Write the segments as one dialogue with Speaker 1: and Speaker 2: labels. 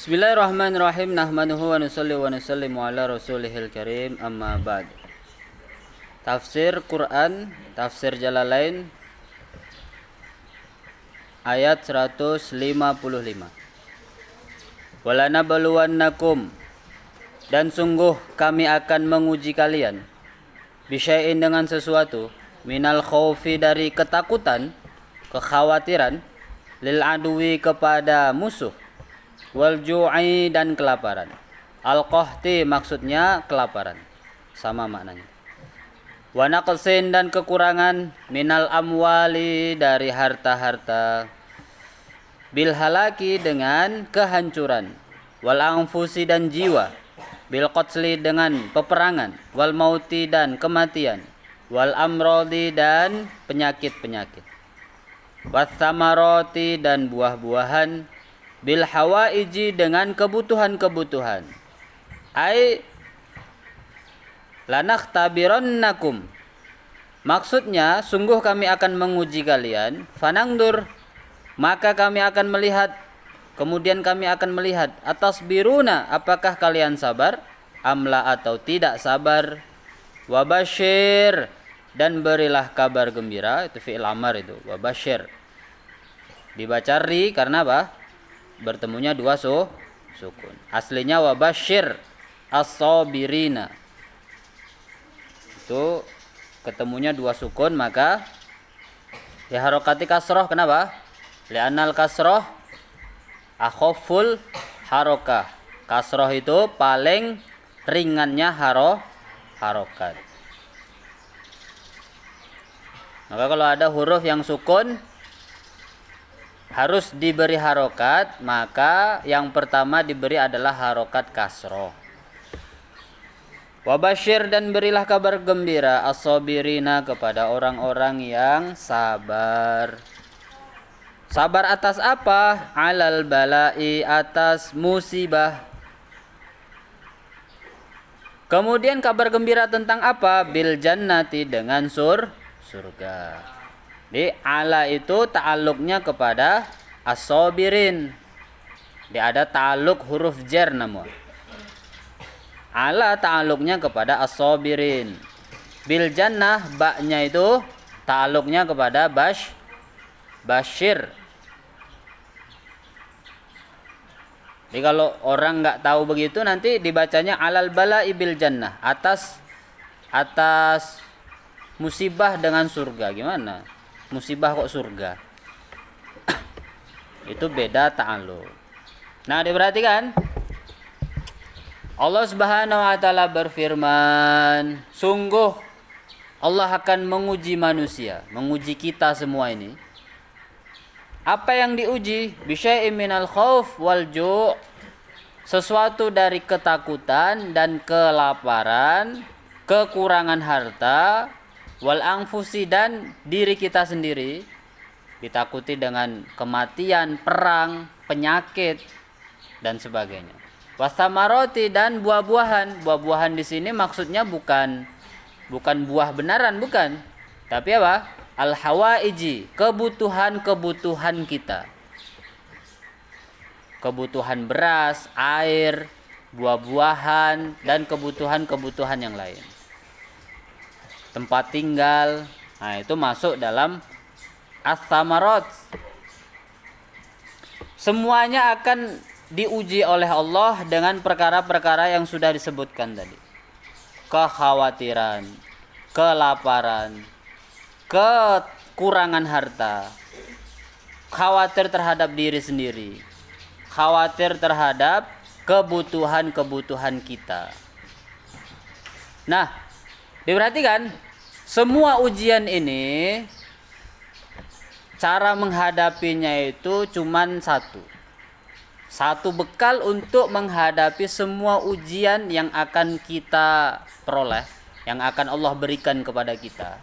Speaker 1: Bismillahirrahmanirrahim. Nahmaduhu wa nusalli wa nusallimu ala rasulihil karim. Amma ba'd. Tafsir Quran, tafsir Jalalain ayat 155. Walana baluwannakum, dan sungguh kami akan menguji kalian, bisyai'in dengan sesuatu, minal khaufi dari ketakutan, kekhawatiran, lil aduwi kepada musuh, wal ju'i dan kelaparan. Al-qahti maksudnya kelaparan, sama maknanya. Wa naqsin dan kekurangan, minal amwali dari harta-harta, bil halaki dengan kehancuran, wal anfusi dan jiwa, bil qatli dengan peperangan, wal mauti dan kematian, wal amrodi dan penyakit-penyakit, was samaroti dan buah-buahan, bil hawaiji dengan kebutuhan-kebutuhan. Ai lanakhtabirannakum, maksudnya sungguh kami akan menguji kalian, fanangdur, maka kami akan melihat, kemudian kami akan melihat, atas biruna, apakah kalian sabar, amla atau tidak sabar, wabashir, dan berilah kabar gembira, itu fi'il amar itu, wabashir. Dibaca ri karena apa? Bertemunya dua sukun. Aslinya wabashir as-sabirina. Itu ketemunya dua sukun, maka diharokati kasroh. Kenapa? Li'annal kasroh akhaful harokah. Kasroh itu paling ringannya harokat. Maka kalau ada huruf yang sukun harus diberi harokat, maka yang pertama diberi adalah harokat kasroh. Wabashir, dan berilah kabar gembira, as-sabirina, kepada orang-orang yang sabar. Sabar atas apa? Alal balai, atas musibah. Kemudian kabar gembira tentang apa? Bil jannati, dengan surga. Di ala itu ta'alluqnya kepada as-sabirin. Dia ada ta'alluq huruf jar namun. Ala ta'alluqnya kepada as-sabirin. Bil jannah, ba-nya itu ta'alluqnya kepada bashir. Jadi kalau orang nggak tahu begitu, nanti dibacanya alal bala'i bil jannah, atas musibah dengan surga. Gimana? Musibah kok surga? Itu beda ta'alluq. Nah, diperhatikan. Allah Subhanahu wa taala berfirman, sungguh Allah akan menguji manusia, menguji kita semua ini. Apa yang diuji? Bisyai'in minal khauf wal ju', sesuatu dari ketakutan dan kelaparan, kekurangan harta, wal anfusi, dan diri kita sendiri. Ditakuti dengan kematian, perang, penyakit, dan sebagainya. Wasamaroti, dan buah-buahan. Buah-buahan di sini maksudnya bukan buah benaran, bukan. Tapi apa? Al-hawaiji, kebutuhan-kebutuhan kita. Kebutuhan beras, air, buah-buahan, dan kebutuhan-kebutuhan yang lain. Tempat tinggal, nah itu masuk dalam as-samarot. Semuanya akan diuji oleh Allah dengan perkara-perkara yang sudah disebutkan tadi. Kekhawatiran, kelaparan, kekurangan harta, khawatir terhadap diri sendiri, khawatir terhadap kebutuhan-kebutuhan kita. Nah, diperhatikan, semua ujian ini cara menghadapinya itu cuman satu bekal untuk menghadapi semua ujian yang akan kita peroleh, yang akan Allah berikan kepada kita.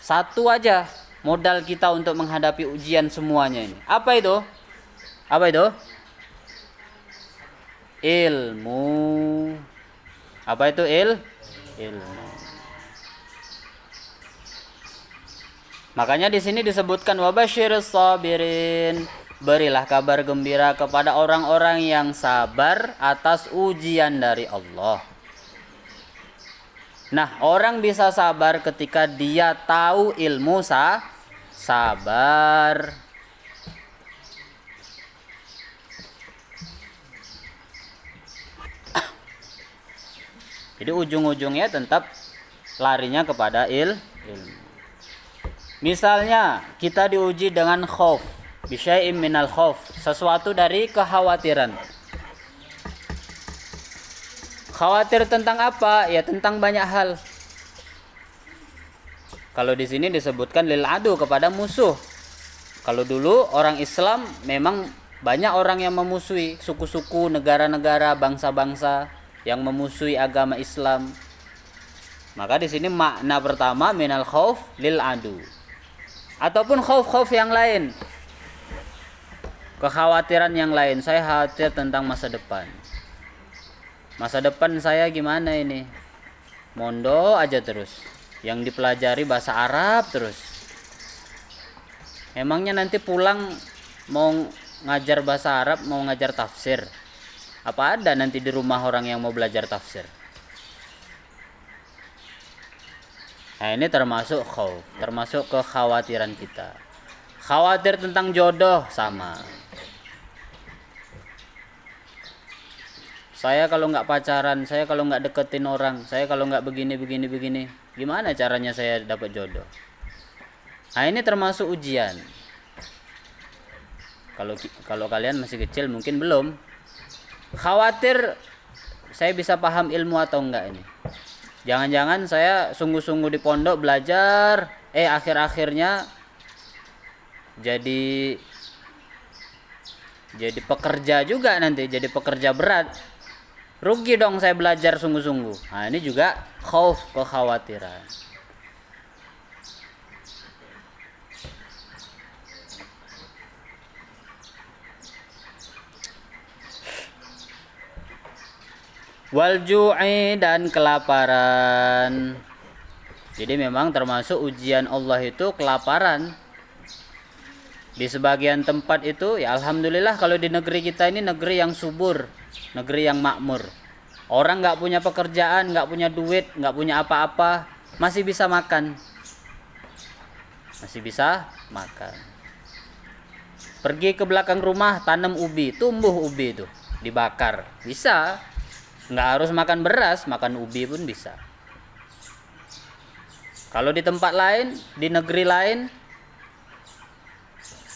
Speaker 1: Satu aja modal kita untuk menghadapi ujian semuanya ini. Apa itu? Apa itu? Ilmu. Apa itu ilmu? Makanya di sini disebutkan wabashirus sabirin, berilah kabar gembira kepada orang-orang yang sabar atas ujian dari Allah. Nah, orang bisa sabar ketika dia tahu ilmu sabar. Jadi ujung-ujungnya tetap larinya kepada ilmu. Misalnya kita diuji dengan khauf, bisyai'im minal khauf, sesuatu dari kekhawatiran. Khawatir tentang apa? Ya tentang banyak hal. Kalau di sini disebutkan lil adu, kepada musuh. Kalau dulu orang Islam memang banyak orang yang memusuhi, suku-suku, negara-negara, bangsa-bangsa yang memusuhi agama Islam. Maka di sini makna pertama minal khauf lil adu. Ataupun khauf-khauf yang lain. Kekhawatiran yang lain, saya khawatir tentang masa depan. Masa depan saya gimana ini? Mondo aja terus. Yang dipelajari bahasa Arab terus. Emangnya nanti pulang mau ngajar bahasa Arab, mau ngajar tafsir? Apa ada nanti di rumah orang yang mau belajar tafsir? Nah, ini termasuk khauf, termasuk kekhawatiran kita. Khawatir tentang jodoh sama. Saya kalau nggak pacaran, saya kalau nggak deketin orang, saya kalau nggak begini, gimana caranya saya dapat jodoh? Nah, ini termasuk ujian. Kalau kalian masih kecil mungkin belum. Khawatir saya bisa paham ilmu atau enggak ini. Jangan-jangan saya sungguh-sungguh di pondok belajar, akhir-akhirnya jadi pekerja juga nanti, jadi pekerja berat. Rugi dong saya belajar sungguh-sungguh. Nah, ini juga khauf, kekhawatiran. Walju'i, dan kelaparan. Jadi memang termasuk ujian Allah itu kelaparan. Di sebagian tempat itu ya alhamdulillah, kalau di negeri kita ini negeri yang subur, negeri yang makmur. Orang nggak punya pekerjaan, nggak punya duit, nggak punya apa-apa, masih bisa makan. Masih bisa makan. Pergi ke belakang rumah, tanam ubi, tumbuh ubi itu, dibakar, bisa. Nggak harus makan beras, makan ubi pun bisa. Kalau di tempat lain, di negeri lain,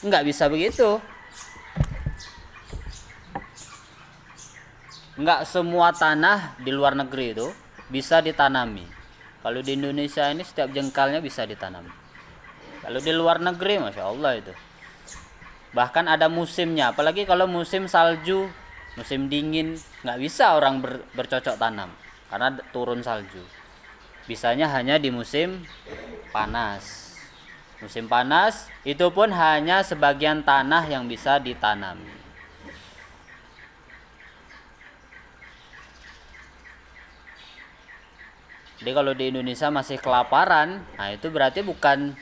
Speaker 1: nggak bisa begitu. Nggak semua tanah di luar negeri itu bisa ditanami. Kalau di Indonesia ini setiap jengkalnya bisa ditanami. Kalau di luar negeri, Masya Allah itu. Bahkan ada musimnya, apalagi kalau musim salju, musim dingin, nggak bisa orang bercocok tanam karena turun salju. Bisanya hanya di musim panas. Musim panas itu pun hanya sebagian tanah yang bisa ditanam. Jadi kalau di Indonesia masih kelaparan, nah itu berarti bukan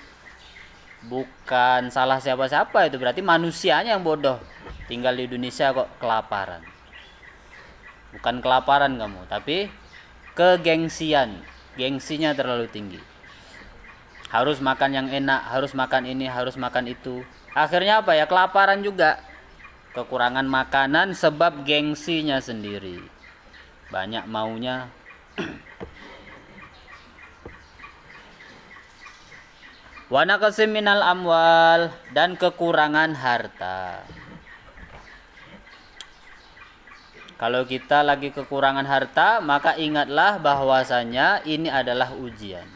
Speaker 1: salah siapa-siapa, itu berarti manusianya yang bodoh. Tinggal di Indonesia kok kelaparan. Bukan kelaparan kamu, tapi kegengsian. Gengsinya terlalu tinggi. Harus makan yang enak, harus makan ini, harus makan itu. Akhirnya apa ya? Kelaparan juga. Kekurangan makanan sebab gengsinya sendiri. Banyak maunya. Wa naqsim minal amwal, dan kekurangan harta. Kalau kita lagi kekurangan harta, maka ingatlah bahwasanya ini adalah ujian.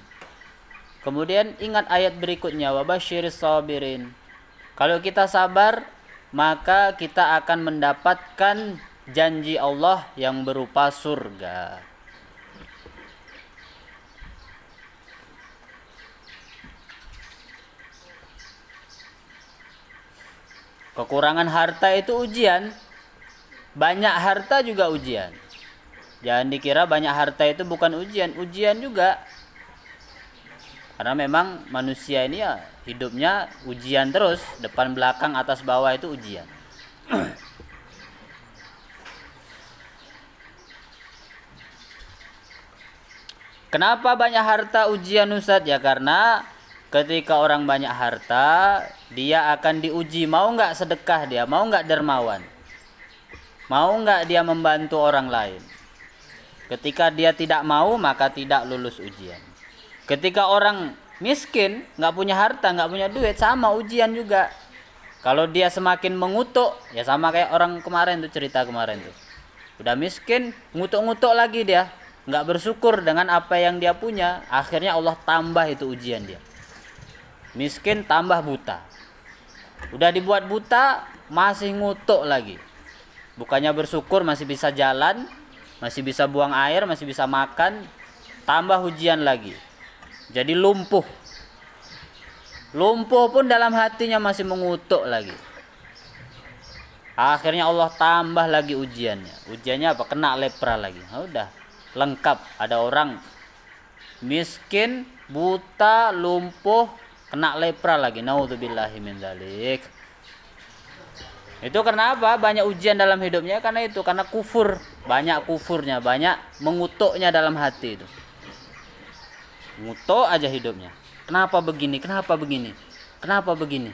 Speaker 1: Kemudian ingat ayat berikutnya, wabasyiris sabirin. Kalau kita sabar, maka kita akan mendapatkan janji Allah yang berupa surga. Kekurangan harta itu ujian. Banyak harta juga ujian. Jangan dikira banyak harta itu bukan ujian. Ujian juga. Karena memang manusia ini ya hidupnya ujian terus, depan belakang atas bawah itu ujian. Kenapa banyak harta ujian Ustadz? Ya karena ketika orang banyak harta, dia akan diuji. Mau nggak sedekah dia? Mau nggak dermawan? Mau nggak dia membantu orang lain? Ketika dia tidak mau, maka tidak lulus ujian. Ketika orang miskin, nggak punya harta, nggak punya duit, sama ujian juga. Kalau dia semakin mengutuk, ya sama kayak orang kemarin tuh, cerita kemarin tuh. Udah miskin, ngutuk-ngutuk lagi dia. Nggak bersyukur dengan apa yang dia punya, akhirnya Allah tambah itu ujian dia. Miskin tambah buta. Udah dibuat buta, masih ngutuk lagi. Bukannya bersyukur masih bisa jalan, masih bisa buang air, masih bisa makan, tambah ujian lagi. Jadi lumpuh. Lumpuh pun dalam hatinya masih mengutuk lagi. Akhirnya Allah tambah lagi ujiannya. Ujiannya apa? Kena lepra lagi. Nah, udah lengkap. Ada orang miskin, buta, lumpuh, kena lepra lagi. Naudzubillahi min dzalik. Itu karena apa? Banyak ujian dalam hidupnya karena itu, karena kufur. Banyak kufurnya, banyak mengutuknya dalam hati itu. Ngutuk aja hidupnya. Kenapa begini? Kenapa begini? Kenapa begini?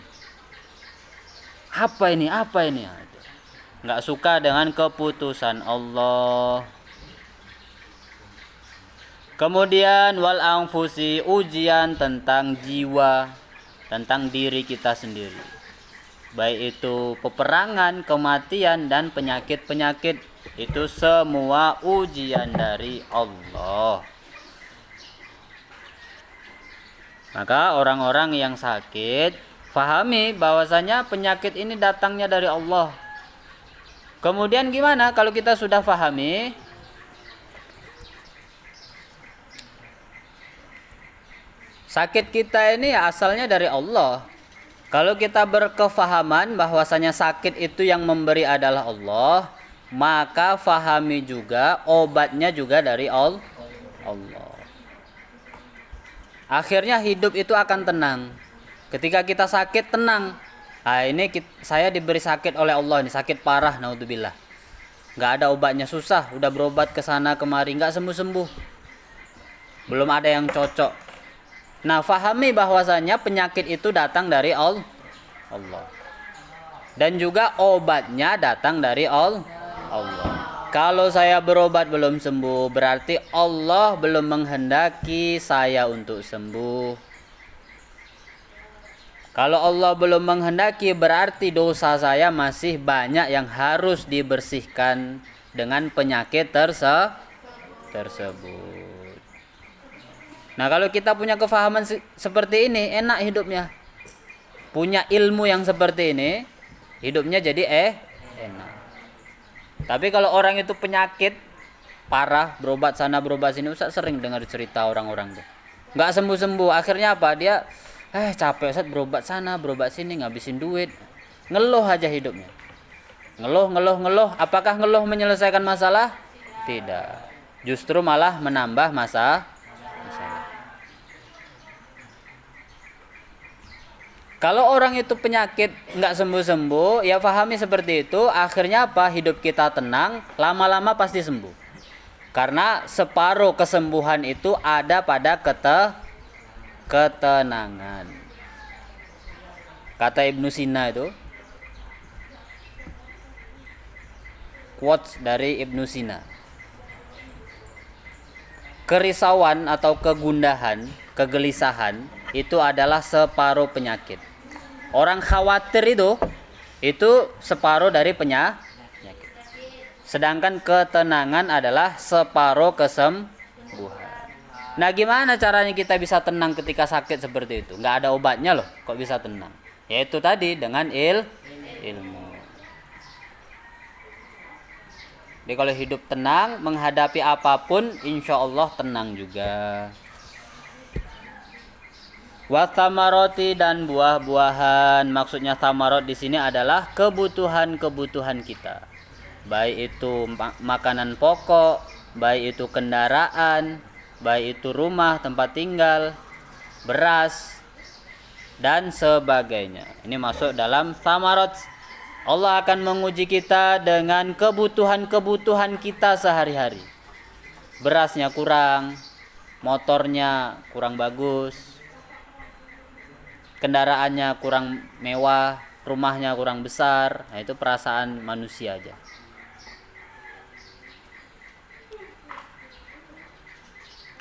Speaker 1: Apa ini? Apa ini? Nggak suka dengan keputusan Allah. Kemudian wal anfusi, ujian tentang jiwa, tentang diri kita sendiri. Baik itu peperangan, kematian, dan penyakit-penyakit. Itu semua ujian dari Allah. Maka orang-orang yang sakit, fahami bahwasanya penyakit ini datangnya dari Allah. Kemudian gimana kalau kita sudah fahami? Sakit kita ini asalnya dari Allah. Kalau kita berkefahaman bahwasanya sakit itu yang memberi adalah Allah, maka fahami juga obatnya juga dari Allah. Akhirnya hidup itu akan tenang. Ketika kita sakit, tenang. Nah, ini saya diberi sakit oleh Allah, ini sakit parah, naudzubillah. Nggak ada obatnya, susah. Udah berobat ke sana kemari, nggak sembuh-sembuh. Belum ada yang cocok. Nah, fahami bahwasanya penyakit itu datang dari Allah. Dan juga obatnya datang dari Allah. Kalau saya berobat belum sembuh, berarti Allah belum menghendaki saya untuk sembuh. Kalau Allah belum menghendaki, berarti dosa saya masih banyak yang harus dibersihkan dengan penyakit tersebut. Nah, kalau kita punya kefahaman seperti ini, enak hidupnya. Punya ilmu yang seperti ini, hidupnya jadi enak. Tapi kalau orang itu penyakit parah, berobat sana berobat sini, Ustaz sering dengar cerita orang-orang tuh. Nggak sembuh-sembuh, akhirnya apa? Dia capek Ustaz, berobat sana, berobat sini, ngabisin duit. Ngeluh aja hidupnya. Ngeluh. Apakah ngeluh menyelesaikan masalah? Tidak. Justru malah menambah masalah. Kalau orang itu penyakit nggak sembuh-sembuh, ya pahami seperti itu. Akhirnya apa? Hidup kita tenang, lama-lama pasti sembuh. Karena separuh kesembuhan itu ada pada ketenangan. Kata Ibnu Sina itu, quotes dari Ibnu Sina. Kerisauan atau kegundahan, kegelisahan itu adalah separuh penyakit. Orang khawatir itu separuh dari penyakit. Sedangkan ketenangan adalah separuh kesembuhan. Nah, gimana caranya kita bisa tenang ketika sakit seperti itu? Nggak ada obatnya loh, kok bisa tenang? Yaitu tadi dengan ilmu. Jadi kalau hidup tenang, menghadapi apapun, insya Allah tenang juga. Wathamaroti, dan buah-buahan. Maksudnya thamarot di sini adalah kebutuhan-kebutuhan kita. Baik itu makanan pokok, baik itu kendaraan, baik itu rumah, tempat tinggal, beras, dan sebagainya. Ini masuk dalam thamarat. Allah akan menguji kita dengan kebutuhan-kebutuhan kita sehari-hari. Berasnya kurang, motornya kurang bagus, kendaraannya kurang mewah, rumahnya kurang besar. Nah, itu perasaan manusia aja.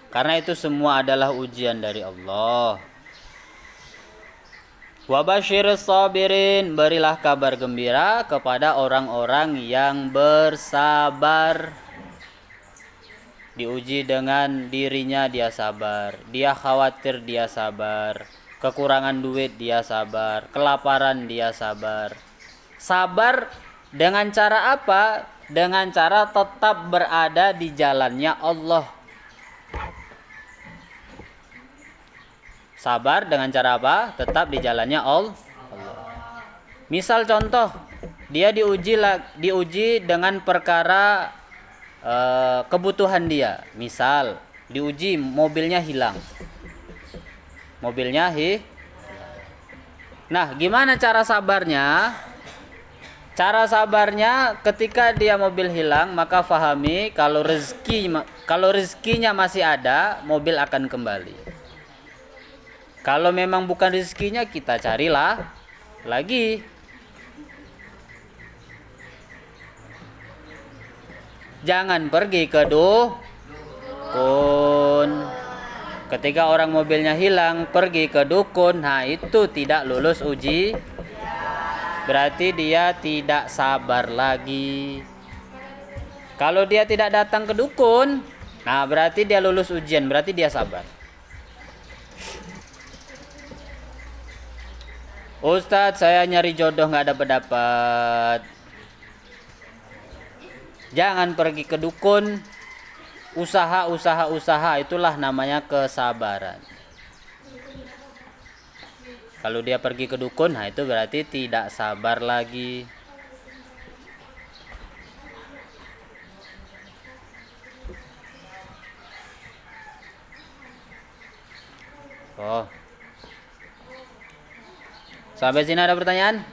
Speaker 1: Karena itu semua adalah ujian dari Allah. Wa basyirus sabirin, berilah kabar gembira kepada orang-orang yang bersabar. Diuji dengan dirinya dia sabar, dia khawatir dia sabar, kekurangan duit dia sabar, kelaparan dia sabar. Sabar dengan cara apa? Dengan cara tetap berada di jalannya Allah. Sabar dengan cara apa? Tetap di jalannya Allah. Misal contoh, dia diuji dengan perkara kebutuhan dia. Misal diuji mobilnya hilang. Nah, gimana cara sabarnya? Cara sabarnya ketika dia mobil hilang, maka fahami kalau rezekinya masih ada, mobil akan kembali. Kalau memang bukan rezekinya, kita carilah lagi. Jangan pergi ke dukun. Ketika orang mobilnya hilang, pergi ke dukun. Nah, itu tidak lulus uji. Berarti dia tidak sabar lagi. Kalau dia tidak datang ke dukun, nah berarti dia lulus ujian, berarti dia sabar. Ustadz, saya nyari jodoh nggak dapat. Jangan pergi ke dukun. Usaha, itulah namanya kesabaran. Kalau dia pergi ke dukun, nah itu berarti tidak sabar lagi. Oh. Sampai sini ada pertanyaan?